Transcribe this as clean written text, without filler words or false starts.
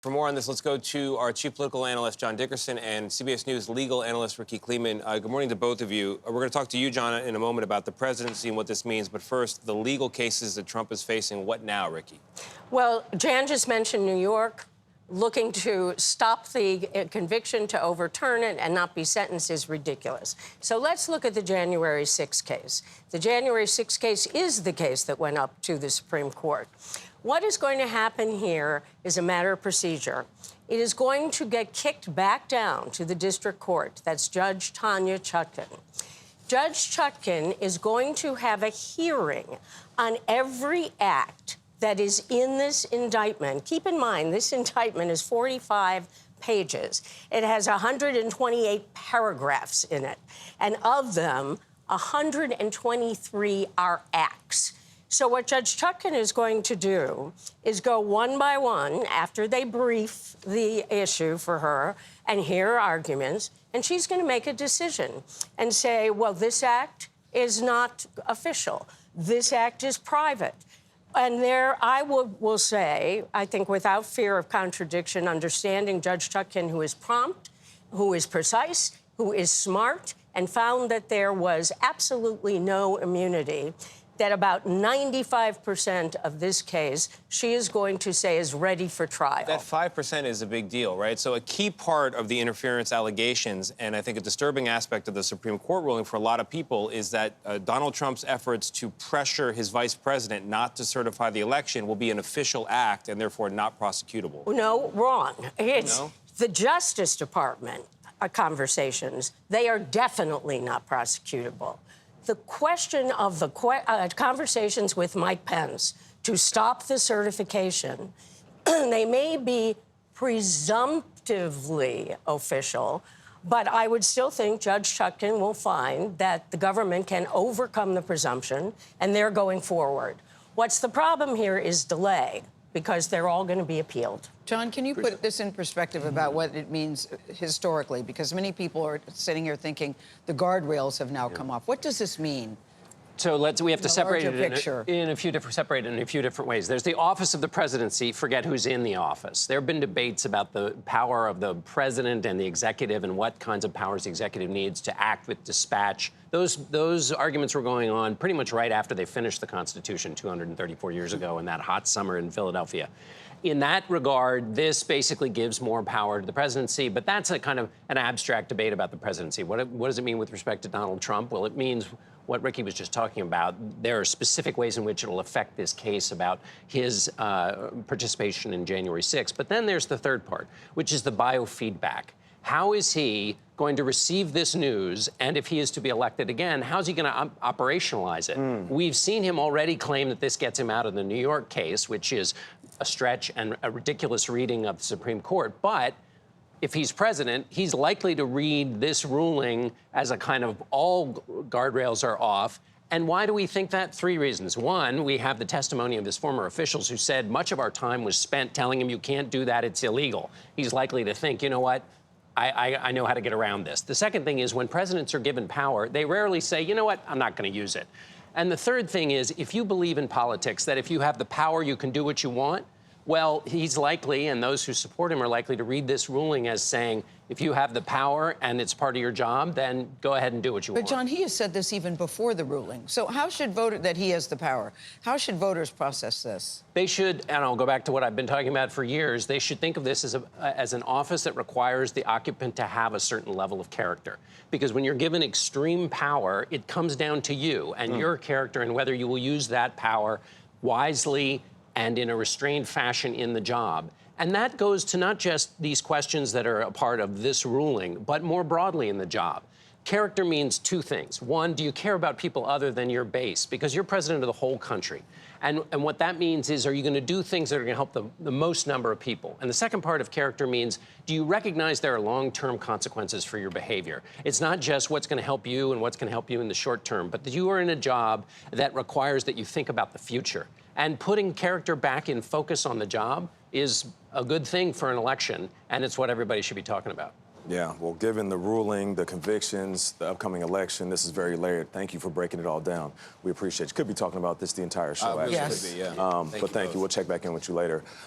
For more on this, let's go to our chief political analyst, John Dickerson, and CBS News legal analyst, Rikki Klieman. Good morning to both of you. We're going to talk to you, John, in a moment about the presidency and what this means. But first, the legal cases that Trump is facing. What now, Rikki? Well, Jan just mentioned New York. Looking to stop the conviction, to overturn it and not be sentenced is ridiculous. So let's look at the January 6th case. The January 6th case is the case that went up to the Supreme Court. What is going to happen here is a matter of procedure. It is going to get kicked back down to the district court. That's Judge Tanya Chutkan. Judge Chutkan is going to have a hearing on every act that is in this indictment. Keep in mind, this indictment is 45 pages. It has 128 paragraphs in it. And of them, 123 are acts. So what Judge Chutkan is going to do is go one by one after they brief the issue for her and hear arguments, and she's going to make a decision and say, well, this act is not official. This act is private. And there, I will say, I think without fear of contradiction, understanding Judge Chutkan, who is prompt, who is precise, who is smart, and found that there was absolutely no immunity, that about 95% of this case, she is going to say is ready for trial. That 5% is a big deal, right? So a key part of the interference allegations, and I think a disturbing aspect of the Supreme Court ruling for a lot of people, is that Donald Trump's efforts to pressure his vice president not to certify the election will be an official act and therefore not prosecutable. No, wrong. It's No? the Justice Department conversations. They are definitely not prosecutable. The question of the conversations with Mike Pence to stop the certification, they may be presumptively official, but I would still think Judge Chutkan will find that the government can overcome the presumption, and they're going forward. What's the problem here is delay, because they're all going to be appealed. John, can you put this in perspective about what it means historically? Because many people are sitting here thinking the guardrails have now come off. What does this mean? So we have to separate it in a few different ways. There's the office of the presidency. Forget who's in the office. There have been debates about the power of the president and the executive and what kinds of powers the executive needs to act with dispatch. Those arguments were going on pretty much right after they finished the Constitution 234 years ago in that hot summer in Philadelphia. In that regard, this basically gives more power to the presidency, but that's a kind of an abstract debate about the presidency. What does it mean with respect to Donald Trump? Well, it means what Rikki was just talking about. There are specific ways in which it'll affect this case about his participation in January 6th. But then there's the third part, which is the biofeedback. How is he going to receive this news? And if he is to be elected again, how's he going to operationalize it? We've seen him already claim that this gets him out of the New York case, which is a stretch and a ridiculous reading of the Supreme Court. But if he's president, he's likely to read this ruling as a kind of all guardrails are off. And why do we think that? Three reasons. One, we have the testimony of his former officials who said much of our time was spent telling him you can't do that, it's illegal. He's likely to think, you know what? I know how to get around this. The second thing is when presidents are given power, they rarely say, you know what, I'm not going to use it. And the third thing is if you believe in politics, that if you have the power, you can do what you want, well, he's likely, and those who support him are likely to read this ruling as saying, if you have the power and it's part of your job, then go ahead and do what you want. But, John, he has said this even before the ruling. So how should that he has the power, how should voters process this? They should, and I'll go back to what I've been talking about for years, they should think of this as an office that requires the occupant to have a certain level of character. Because when you're given extreme power, it comes down to you and your character and whether you will use that power wisely and in a restrained fashion in the job. And that goes to not just these questions that are a part of this ruling, but more broadly in the job. Character means two things. One, do you care about people other than your base? Because you're president of the whole country. And what that means is, are you going to do things that are going to help the most number of people? And the second part of character means, do you recognize there are long-term consequences for your behavior? It's not just what's going to help you and what's going to help you in the short term, but that you are in a job that requires that you think about the future. And putting character back in focus on the job is a good thing for an election, and it's what everybody should be talking about. Yeah, well, given the ruling, the convictions, the upcoming election, this is very layered. Thank you for breaking it all down. We appreciate you. Could be talking about this the entire show, actually. Yes. Yeah. But thank you. We'll check back in with you later.